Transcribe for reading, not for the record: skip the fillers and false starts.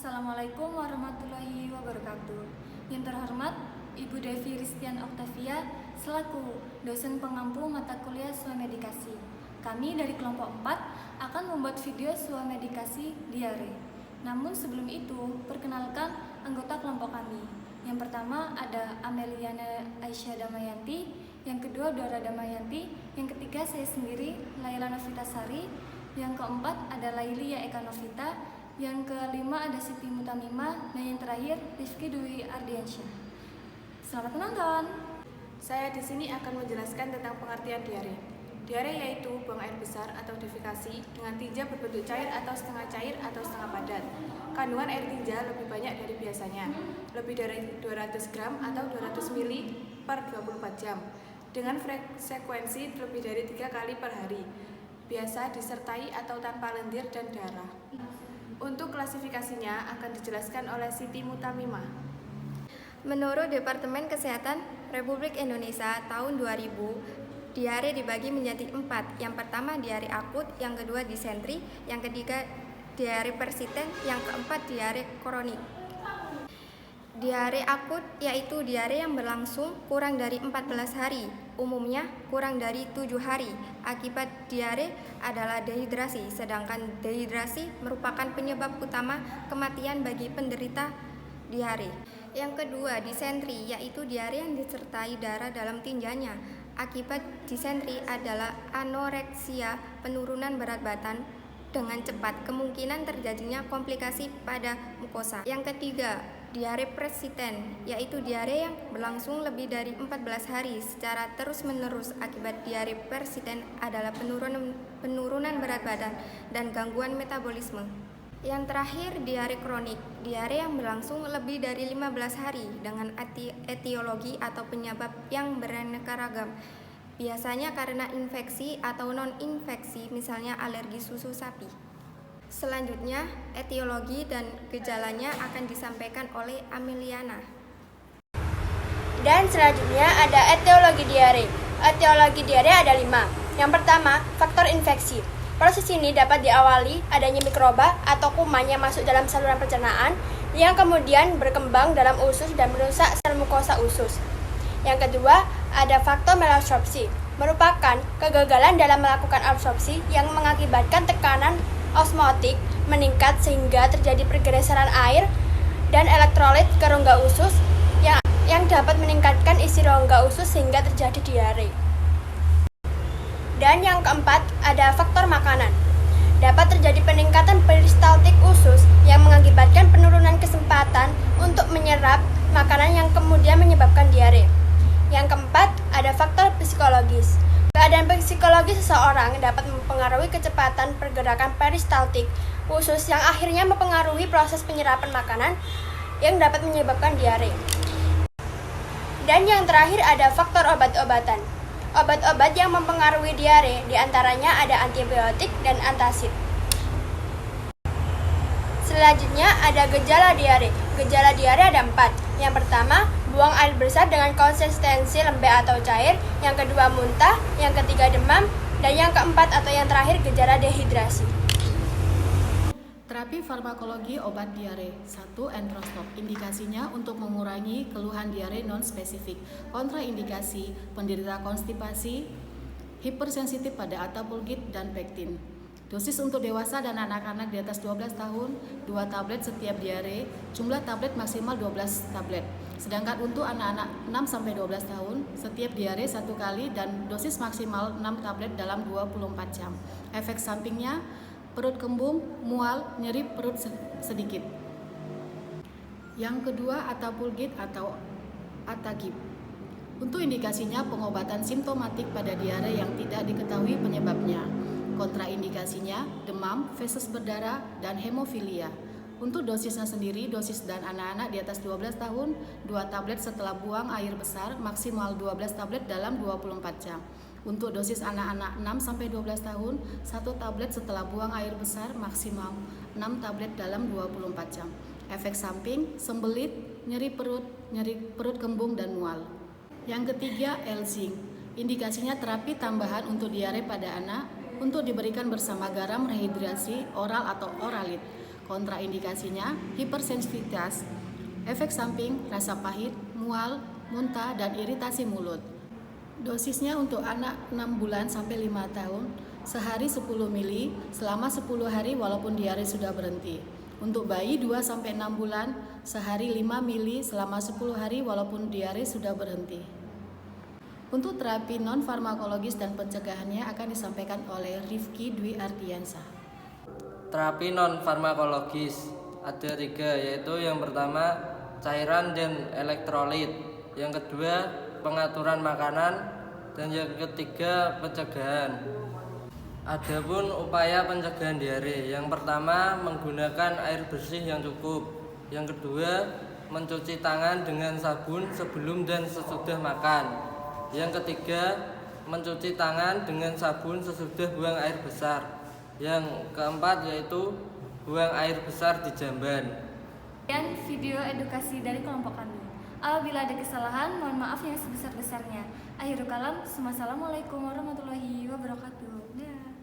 Assalamualaikum warahmatullahi wabarakatuh. Yang terhormat Ibu Devi Ristian Oktavia selaku dosen pengampu mata kuliah Swamedikasi. Kami dari kelompok 4 akan membuat video Swamedikasi diare. Namun sebelum itu, perkenalkan anggota kelompok kami. Yang pertama ada Ameliana Aisyah Damayanti, yang kedua Dora Damayanti, yang ketiga saya sendiri Laila Novitasari, yang keempat ada Lailia Eka Novita, yang kelima ada Siti Mutamima, dan yang terakhir Rifki Dwi Ardiansyah. Selamat menonton. Saya di sini akan menjelaskan tentang pengertian diare. Diare yaitu buang air besar atau defekasi dengan tinja berbentuk cair atau setengah padat. Kandungan air tinja lebih banyak dari biasanya, lebih dari 200 gram atau 200 ml per 24 jam, dengan frekuensi lebih dari 3 kali per hari. Biasa disertai atau tanpa lendir dan darah. Untuk klasifikasinya akan dijelaskan oleh Siti Mutamima. Menurut Departemen Kesehatan Republik Indonesia tahun 2000, diare dibagi menjadi 4. Yang pertama diare akut, yang kedua disentri, yang ketiga diare persisten, yang keempat diare kronik. Diare akut yaitu diare yang berlangsung kurang dari 14 hari, umumnya kurang dari 7 hari. Akibat diare adalah dehidrasi, sedangkan dehidrasi merupakan penyebab utama kematian bagi penderita diare. Yang kedua, disentri, yaitu diare yang disertai darah dalam tinjanya. Akibat disentri adalah anoreksia, penurunan berat badan dengan cepat, kemungkinan terjadinya komplikasi pada mukosa. Yang ketiga, diare persisten, yaitu diare yang berlangsung lebih dari 14 hari secara terus-menerus. Akibat diare persisten adalah penurunan berat badan dan gangguan metabolisme. Yang terakhir, diare kronik, diare yang berlangsung lebih dari 15 hari dengan etiologi atau penyebab yang beraneka ragam. Biasanya karena infeksi atau non-infeksi, misalnya alergi susu sapi. Selanjutnya, etiologi dan gejalanya akan disampaikan oleh Ameliana. Dan selanjutnya ada etiologi diare. Etiologi diare ada 5. Yang pertama, faktor infeksi. Proses ini dapat diawali adanya mikroba atau kuman yang masuk dalam saluran pencernaan yang kemudian berkembang dalam usus dan merusak sel mukosa usus. Yang kedua, ada faktor malabsorpsi, merupakan kegagalan dalam melakukan absorpsi yang mengakibatkan tekanan osmotik meningkat sehingga terjadi pergeseran air dan elektrolit ke rongga usus yang dapat meningkatkan isi rongga usus sehingga terjadi diare. Dan yang keempat, ada faktor makanan. Dapat terjadi peningkatan peristaltik usus yang mengakibatkan penurunan kesempatan untuk menyerap makanan yang kemudian menyebabkan diare. Yang keempat, ada faktor psikologis. Keadaan psikologis seseorang dapat mempengaruhi kecepatan pergerakan peristaltik usus yang akhirnya mempengaruhi proses penyerapan makanan yang dapat menyebabkan diare. Dan yang terakhir ada faktor obat-obatan. Obat-obat yang mempengaruhi diare diantaranya ada antibiotik dan antacid. Selanjutnya ada gejala diare. Gejala diare ada 4. Yang pertama, buang air besar dengan konsistensi lembek atau cair. Yang kedua, muntah. Yang ketiga, demam. Dan yang keempat atau yang terakhir, gejala dehidrasi. Terapi farmakologi obat diare. 1. Enterostop. Indikasinya untuk mengurangi keluhan diare non-spesifik. Kontraindikasi, penderita konstipasi, hipersensitif pada atapulgit dan pektin. Dosis untuk dewasa dan anak-anak di atas 12 tahun, 2 tablet setiap diare, jumlah tablet maksimal 12 tablet. Sedangkan untuk anak-anak 6-12 tahun, setiap diare 1 kali dan dosis maksimal 6 tablet dalam 24 jam. Efek sampingnya, perut kembung, mual, nyeri perut sedikit. Yang kedua, atapulgit atau atagib. Untuk indikasinya pengobatan simptomatik pada diare yang tidak diketahui penyebabnya. Kontraindikasinya demam, feses berdarah, dan hemofilia. Untuk dosisnya sendiri, dosis dan anak-anak di atas 12 tahun, 2 tablet setelah buang air besar, maksimal 12 tablet dalam 24 jam. Untuk dosis anak-anak 6-12 tahun, 1 tablet setelah buang air besar, maksimal 6 tablet dalam 24 jam. Efek samping, sembelit, nyeri perut kembung, dan mual. Yang ketiga, Elzing. Indikasinya terapi tambahan untuk diare pada anak, untuk diberikan bersama garam rehidrasi oral atau oralit. Kontraindikasinya hipersensitivitas, efek samping, rasa pahit, mual, muntah, dan iritasi mulut. Dosisnya untuk anak 6 bulan sampai 5 tahun, sehari 10 mili selama 10 hari walaupun diare sudah berhenti. Untuk bayi 2 sampai 6 bulan, sehari 5 mili selama 10 hari walaupun diare sudah berhenti. Untuk terapi non-farmakologis dan pencegahannya akan disampaikan oleh Rifki Dwi Ardiansa. Terapi non-farmakologis ada 3, yaitu yang pertama cairan dan elektrolit, yang kedua pengaturan makanan, dan yang ketiga pencegahan. Adapun upaya pencegahan diare, yang pertama menggunakan air bersih yang cukup, yang kedua mencuci tangan dengan sabun sebelum dan sesudah makan, yang ketiga mencuci tangan dengan sabun sesudah buang air besar, yang keempat yaitu buang air besar di jamban. Dan video edukasi dari kelompok kami. Apabila ada kesalahan, mohon maaf yang sebesar-besarnya. Akhirul kalam, Assalamualaikum warahmatullahi wabarakatuh.